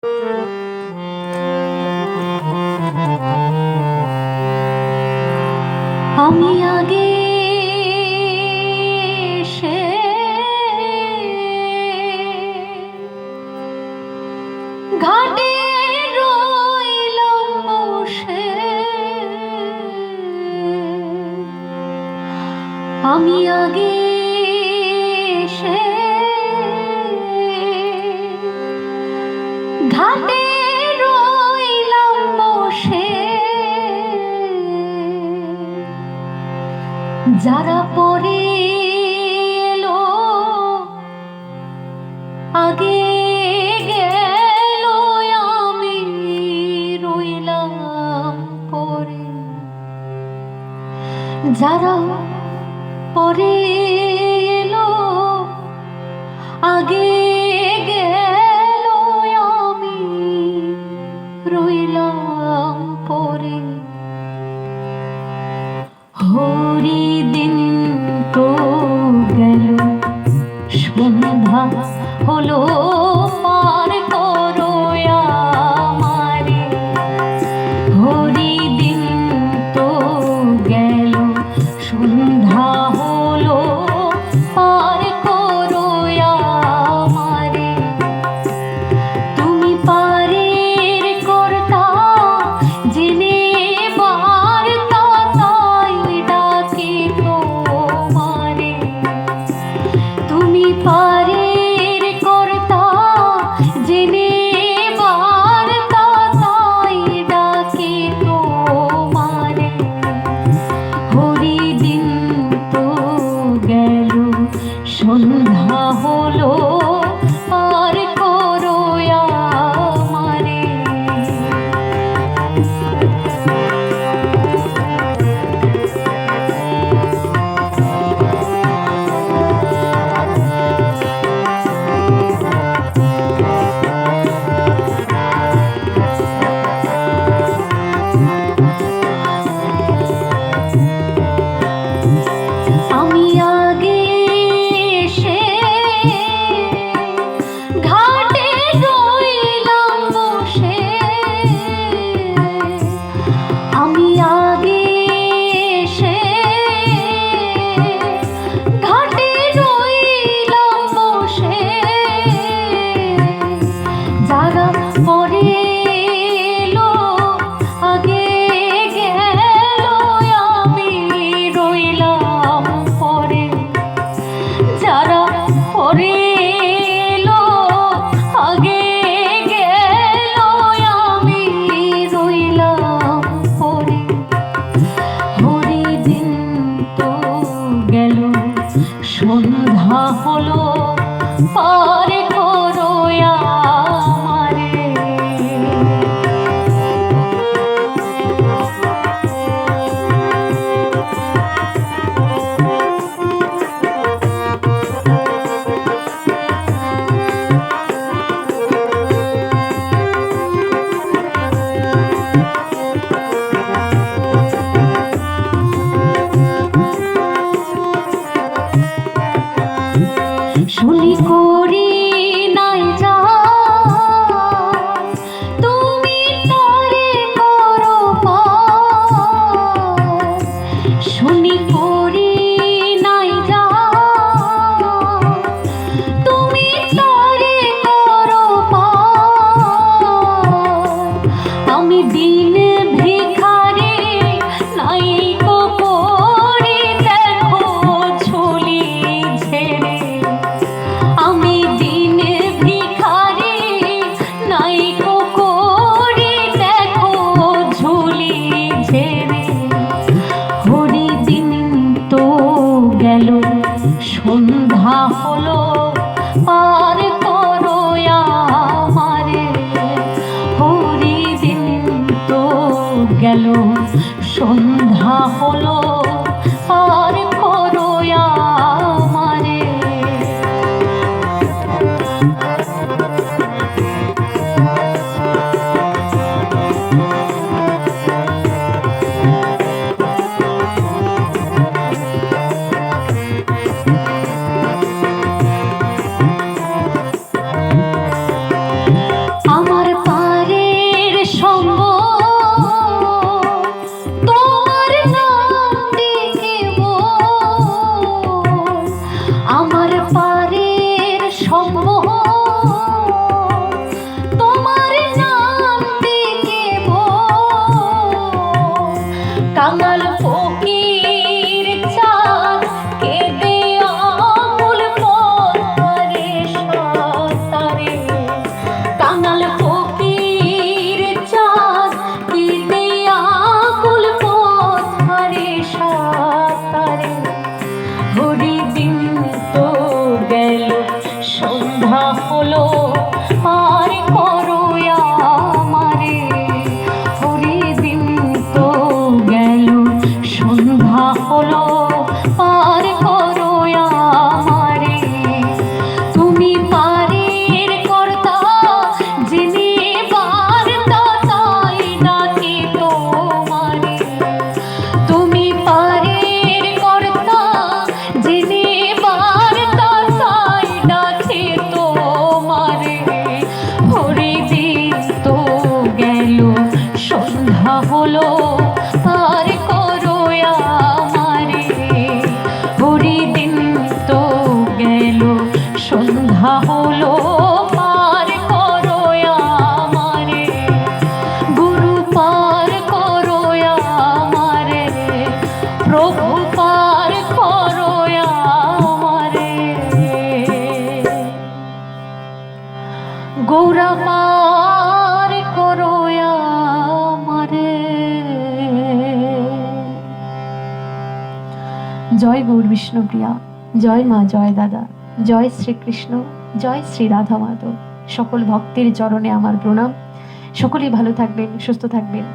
আমি আগে সে ঘাটে রইলাম বসে, আমি আগে সে ঘাটে রইলাম বসে, যারা পরে এলো আগে গেল, আমি রইলাম পরে। যারা পরে এলো আগে গেল, আমি রইলাম পরে। হরিদিন তো গেল, সন্ধ্যা হলো, পার করো আমারে। হরিদিন তো গেল, সন্ধ্যা হলো, পার করো আমারে। তুমি পারের কর্তা জেনে বার্তা, তাই ডাকি তোমারে। তুমি পারের কর্তা জেনে বার্তা, তাই ডাকি তোমারে। হরিদিন তো গেল, সন্ধ্যা হলো, পার করো আমারে। আমি আগে সে ঘাটে রইলাম বসে, আমি আগে সে ঘাটে রইলাম বসে, যারা পরে এলো আগে গেল, আমি রইলাম পরে। যারা পরে এলো আগে গেল, আমি রইলাম পরে। হরিদিন তো গেল, সন্ধ্যা হলো, পার করো আমারে। শুনি করি নাই যা, তুমি তারে করো পার। শুনি করি নাই যা, তুমি তারে করো পার। আমি দিন ভিখারি নাই কো করি, দেখো ঝুলি ঝেড়ে। আমি দিন ভিখারি নাই কো করি, দেখো ঝুলি ঝেড়ে। হরিদিন তো গেল, সন্ধ্যা হলো, পার করো আমারে। হরিদিন তো গেল, সন্ধ্যা হলো, পার করো আমারে। আমার কাঙাল ফকির চাঁদ কিনে আকুল পথারে সাঁতারে হরি দিন তো গেল সন্ধ্যা হলো আর করো আমারে হরি দিন তো গেল সন্ধ্যা হলো আর করো আমারে তুমি পারের কর্তা যিনি বার্তা তাই ডাকি তোমারে তুমি পারের কর্তা যিনি বার্তা তাই ডাকি তোমারে হরি দিন তো গেল সন্ধ্যা হলো আর করো আমারে হরি দিন তো গেল সন্ধ্যা হলো পার করো আমারে গুরু পার করো আমারে প্রভু পার করো আমারে গৌরা পার করো আমারে। জয় গৌর বিষ্ণুপ্রিয়া, জয় মা, জয় দাদা, জয় শ্রীকৃষ্ণ, জয় শ্রী রাধা মাধব। সকল ভক্তের চরণে আমার প্রণাম। সকলেই ভালো থাকবেন, সুস্থ থাকবেন।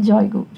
জয় গৌর।